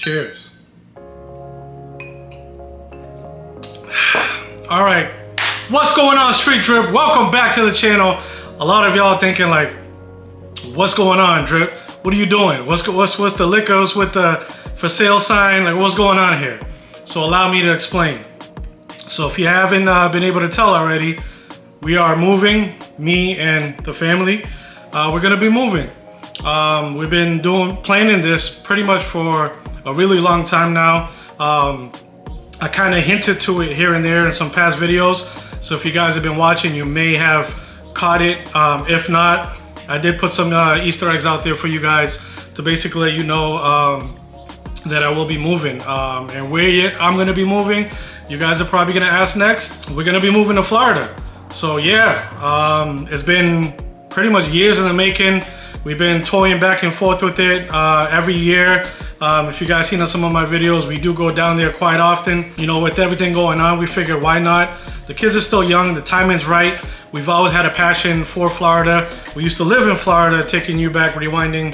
Cheers. All right, what's going on, Street Drip? Welcome back to the channel. A lot of y'all thinking like, what's going on, Drip? What are you doing? What's the liquors with the for sale sign? Like, what's going on here? So allow me to explain. So if you haven't been able to tell already, we are moving, me and the family. We're gonna be moving. We've been planning this pretty much for a really long time now. I kind of hinted to it here and there in some past videos. So if you guys have been watching, you may have caught it. If not, I did put some Easter eggs out there for you guys to basically let you know that I will be moving. And where I'm gonna be moving, you guys are probably gonna ask next. We're gonna be moving to Florida. So yeah, it's been pretty much years in the making. We've been toying back and forth with it every year. If you guys seen some of my videos, we do go down there quite often. You know, with everything going on, we figured why not? The kids are still young, the timing's right. We've always had a passion for Florida. We used to live in Florida, taking you back, rewinding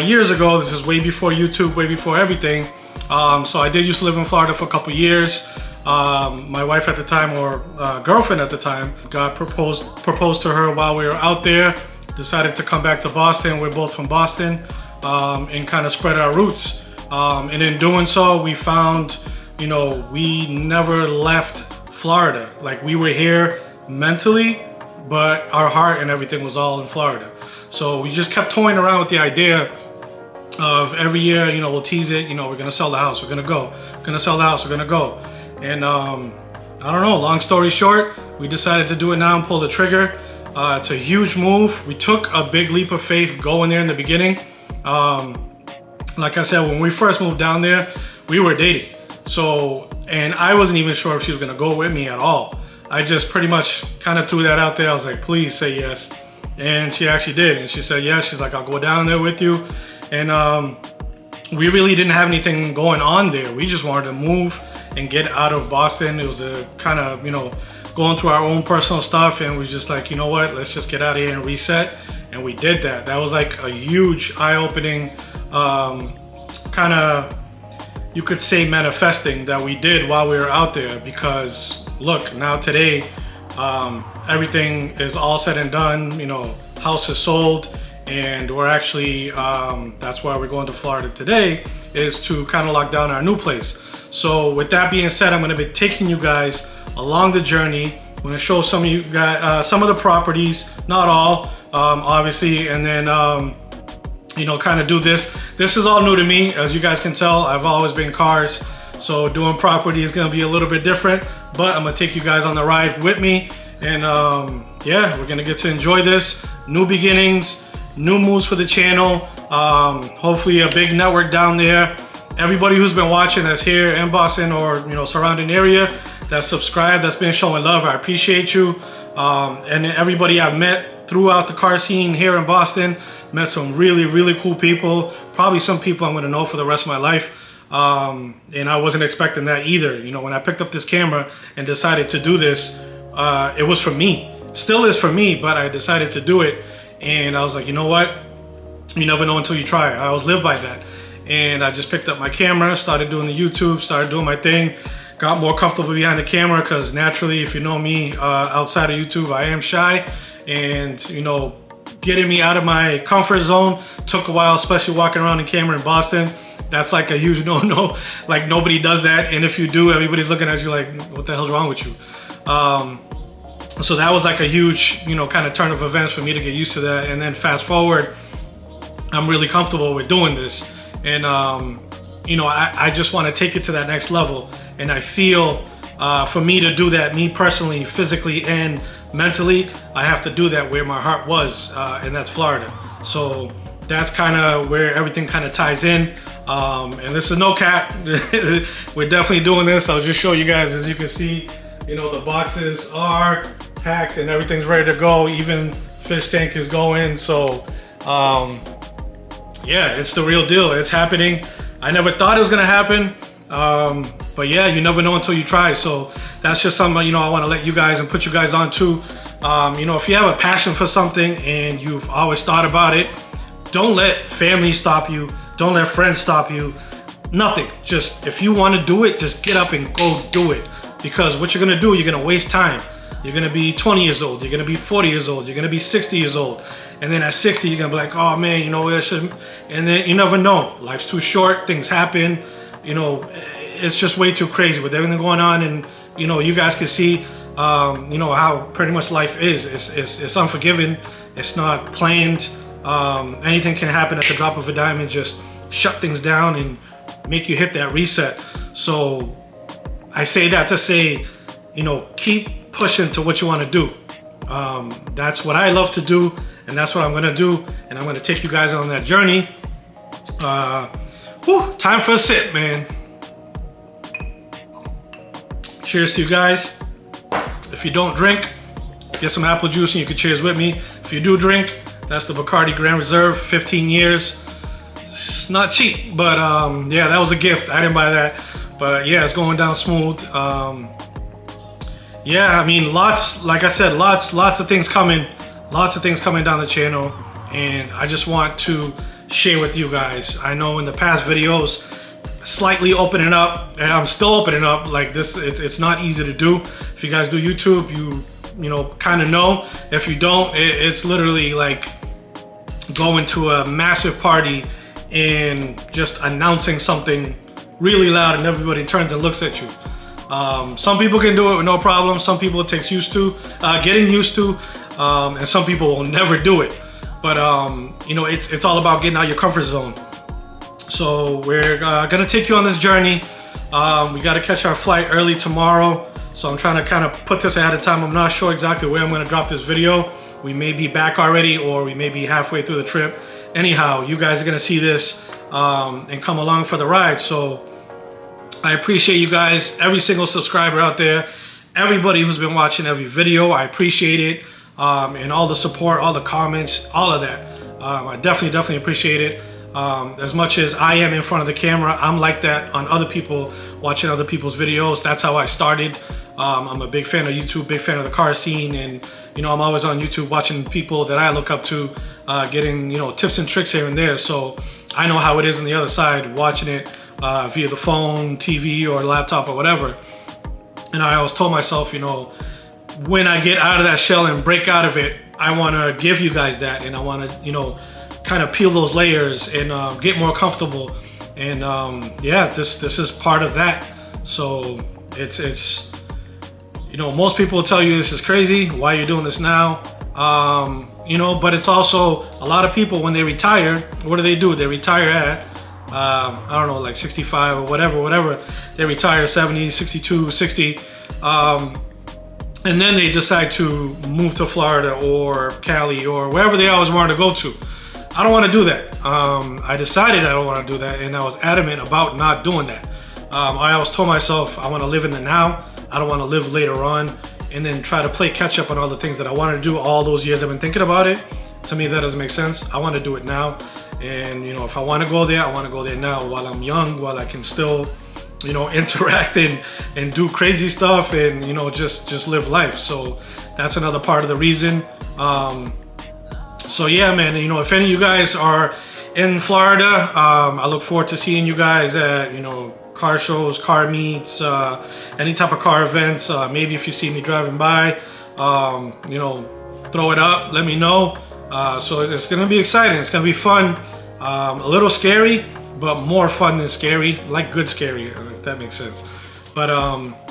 years ago. This is way before YouTube, way before everything. So I did used to live in Florida for a couple years. My wife at the time, or girlfriend at the time, got proposed to her while we were out there. Decided to come back to Boston. We're both from Boston, and kind of spread our roots. And in doing so, we found, you know, we never left Florida. Like, we were here mentally, but our heart and everything was all in Florida. So we just kept toying around with the idea of every year, you know, we'll tease it, you know, we're gonna sell the house, we're gonna go. We're gonna sell the house, we're gonna go. And I don't know, long story short, we decided to do it now and pull the trigger. It's a huge move. We took a big leap of faith going there in the beginning. Like I said, when we first moved down there, we were dating. So, and I wasn't even sure if she was gonna go with me at all. I just pretty much kind of threw that out there. I was like, please say yes. And she actually did. And she said yes. She's like, I'll go down there with you. And we really didn't have anything going on there. We just wanted to move and get out of Boston. It was a kind of, you know, going through our own personal stuff, and we just like, you know what, let's just get out of here and reset. And we did that. That was like a huge eye-opening kind of, you could say, manifesting that we did while we were out there. Because look, now today, everything is all said and done. You know, house is sold, and we're actually, that's why we're going to Florida today, is to kind of lock down our new place. So with that being said, I'm going to be taking you guys along the journey. I'm going to show some of you guys some of the properties, not all, obviously, and then you know, kind of do this. This is all new to me, as you guys can tell. I've always been cars, so doing property is going to be a little bit different, but I'm going to take you guys on the ride with me. And yeah, we're going to get to enjoy this. New beginnings, new moves for the channel, hopefully a big network down there. Everybody who's been watching that's here in Boston or, you know, surrounding area, that's subscribed, that's been showing love, I appreciate you. And everybody I've met throughout the car scene here in Boston, met some really, really cool people. Probably some people I'm gonna know for the rest of my life. And I wasn't expecting that either. You know, when I picked up this camera and decided to do this, it was for me. Still is for me, but I decided to do it. And I was like, you know what? You never know until you try. I always live by that. And I just picked up my camera, started doing the YouTube, started doing my thing, got more comfortable behind the camera, because naturally, if you know me, outside of YouTube, I am shy. And, you know, getting me out of my comfort zone took a while, especially walking around in camera in Boston. That's like a huge no-no. Like, nobody does that. And if you do, everybody's looking at you like, what the hell's wrong with you? So that was like a huge, you know, kind of turn of events for me to get used to that. And then fast forward, I'm really comfortable with doing this. And, you know, I just want to take it to that next level. And I feel for me to do that, me personally, physically and mentally, I have to do that where my heart was, and that's Florida. So that's kind of where everything kind of ties in. And this is no cap. We're definitely doing this. I'll just show you guys. As you can see, you know, the boxes are packed and everything's ready to go. Even fish tank is going. So, yeah, it's the real deal. It's happening. I never thought it was gonna happen, but yeah, you never know until you try. So that's just something, you know, I want to let you guys and put you guys on too. You know, if you have a passion for something and you've always thought about it, don't let family stop you. Don't let friends stop you. Nothing. Just if you want to do it, just get up and go do it. Because what you're gonna do, you're gonna waste time. You're gonna be 20 years old. You're gonna be 40 years old. You're gonna be 60 years old. And then at 60, you're gonna be like, oh man, you know, I should. And then you never know. Life's too short. Things happen. You know, it's just way too crazy with everything going on. And you know, you guys can see, you know, how pretty much life is. It's unforgiving. It's not planned. Anything can happen at the drop of a dime and just shut things down and make you hit that reset. So I say that to say, you know, keep pushing to what you want to do. That's what I love to do, and that's what I'm gonna do, and I'm gonna take you guys on that journey. Time for a sip, man. Cheers to you guys. If you don't drink, get some apple juice and you can cheers with me. If you do drink, that's the Bacardi Grand Reserve, 15 years. It's not cheap, but yeah, that was a gift. I didn't buy that, but yeah, it's going down smooth. Yeah, I mean, like I said, lots of things coming. Lots of things coming down the channel, and I just want to share with you guys. I know in the past videos, slightly opening up, and I'm still opening up like this. It's not easy to do. If you guys do YouTube, you know, kind of know. If you don't, it's literally like going to a massive party and just announcing something really loud and everybody turns and looks at you. Some people can do it with no problem. Some people it takes getting used to, and some people will never do it. But you know, it's all about getting out your comfort zone. So we're gonna take you on this journey. We got to catch our flight early tomorrow. So I'm trying to kind of put this ahead of time. I'm not sure exactly where I'm gonna drop this video. We may be back already, or we may be halfway through the trip. Anyhow, you guys are gonna see this and come along for the ride. So I appreciate you guys, every single subscriber out there, everybody who's been watching every video. I appreciate it, and all the support, all the comments, all of that. I definitely appreciate it. As much as I am in front of the camera, I'm like that on other people, watching other people's videos. That's how I started. I'm a big fan of YouTube, big fan of the car scene, and you know, I'm always on YouTube watching people that I look up to, getting, you know, tips and tricks here and there. So I know how it is on the other side, watching it via the phone, TV, or laptop, or whatever. And I always told myself, you know, when I get out of that shell and break out of it, I want to give you guys that, and I want to, you know, kind of peel those layers and get more comfortable. And yeah, this is part of that. So it's you know, most people will tell you this is crazy, why you're doing this now. You know, but it's also a lot of people, when they retire, what do? They retire at I don't know, like 65 or whatever. They retire 70, 62, 60. And then they decide to move to Florida or Cali or wherever they always wanted to go to. I don't want to do that. I decided I don't want to do that, and I was adamant about not doing that. I always told myself I want to live in the now. I don't want to live later on and then try to play catch up on all the things that I wanted to do all those years I've been thinking about it. To me, that doesn't make sense. I want to do it now. And you know, if I want to go there, I want to go there now while I'm young, while I can still, you know, interact and do crazy stuff and, you know, just live life. So that's another part of the reason. So yeah, man, you know, if any of you guys are in Florida, I look forward to seeing you guys at, you know, car shows, car meets, any type of car events. Maybe if you see me driving by, you know, throw it up, let me know. So it's gonna be exciting. It's gonna be fun. A little scary, but more fun than scary, like good scary, if that makes sense. But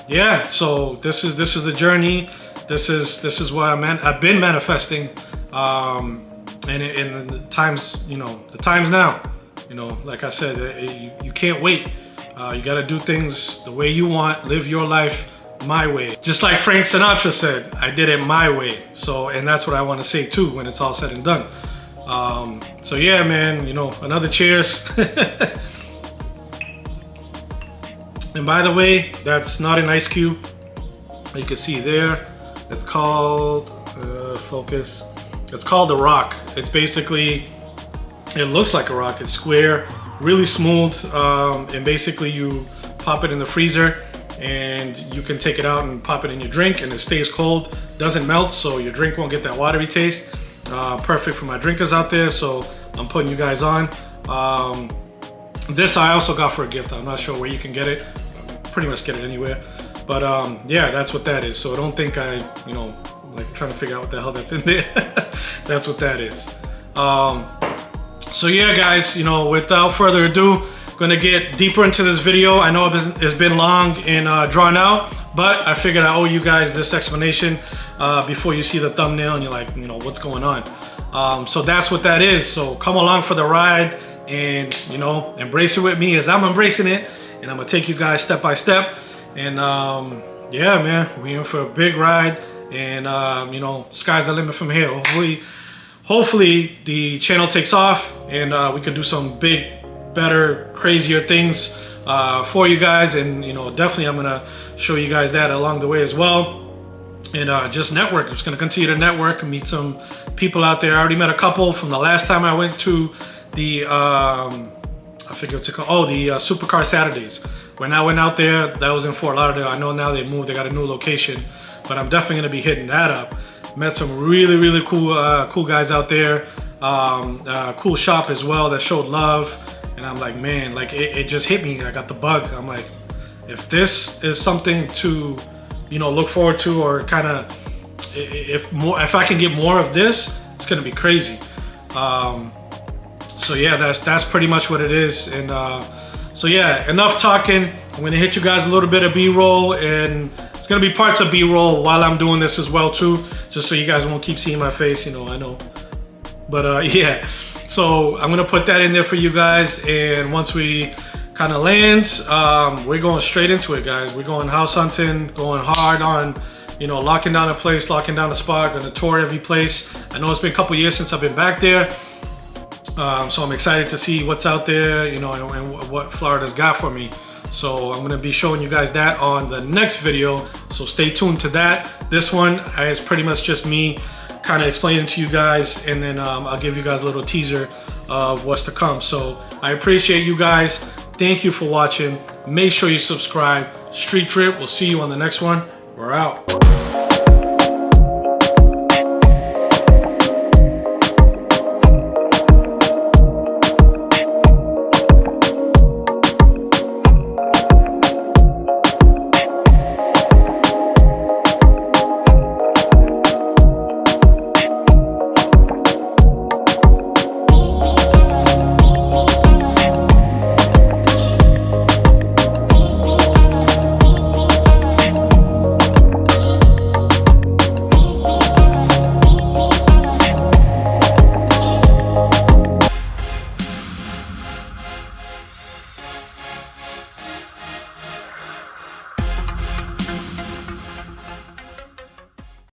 yeah, so this is the journey. This is what I've been manifesting. And in the times, you know, the times now, you know, like I said, you can't wait. You got to do things the way you want, live your life my way. Just like Frank Sinatra said, I did it my way. So, and that's what I want to say too when it's all said and done. So yeah, man, you know, another cheers. And by the way, that's not an ice cube. You can see there, it's called, focus. It's called the Rock. It's basically, it looks like a rock. It's square, really smooth, and basically you pop it in the freezer and you can take it out and pop it in your drink and it stays cold, doesn't melt, so your drink won't get that watery taste. Perfect for my drinkers out there, so I'm putting you guys on. This I also got for a gift. I'm not sure where you can get it. Pretty much get it anywhere. But yeah, that's what that is. So don't think I, you know, like trying to figure out what the hell that's in there. That's what that is. So yeah, guys, you know, without further ado, gonna get deeper into this video. I know it's been long and drawn out, but I figured I owe you guys this explanation before you see the thumbnail and you're like, you know, what's going on? So that's what that is. So come along for the ride and, you know, embrace it with me as I'm embracing it, and I'm gonna take you guys step by step. And yeah, man, we in for a big ride, and you know, sky's the limit from here. Hopefully the channel takes off and we can do some big, better, crazier things for you guys. And you know, definitely I'm gonna show you guys that along the way as well. And just network. I'm just gonna continue to network and meet some people out there. I already met a couple from the last time I went to the I forget what's it called. Oh, the Supercar Saturdays. When I went out there, that was in Fort Lauderdale. I know now they moved, they got a new location, but I'm definitely gonna be hitting that up. Met some really cool cool guys out there. Cool shop as well that showed love. And I'm like, man, like it just hit me. I got the bug. I'm like, if this is something to, you know, look forward to, or kind of, if I can get more of this, it's gonna be crazy. So yeah, that's pretty much what it is. And so yeah, enough talking. I'm gonna hit you guys a little bit of B-roll, and it's gonna be parts of B-roll while I'm doing this as well too, just so you guys won't keep seeing my face, you know, I know. But yeah, so I'm gonna put that in there for you guys, and once we kind of land, we're going straight into it, guys. We're going house hunting, going hard on, you know, locking down a place, locking down a spot, gonna tour every place. I know it's been a couple years since I've been back there. So I'm excited to see what's out there, you know, and what Florida's got for me. So I'm gonna be showing you guys that on the next video. So stay tuned to that. This one is pretty much just me kind of explaining to you guys, and then I'll give you guys a little teaser of what's to come. So I appreciate you guys. Thank you for watching. Make sure you subscribe. Street Drip, we'll see you on the next one. We're out.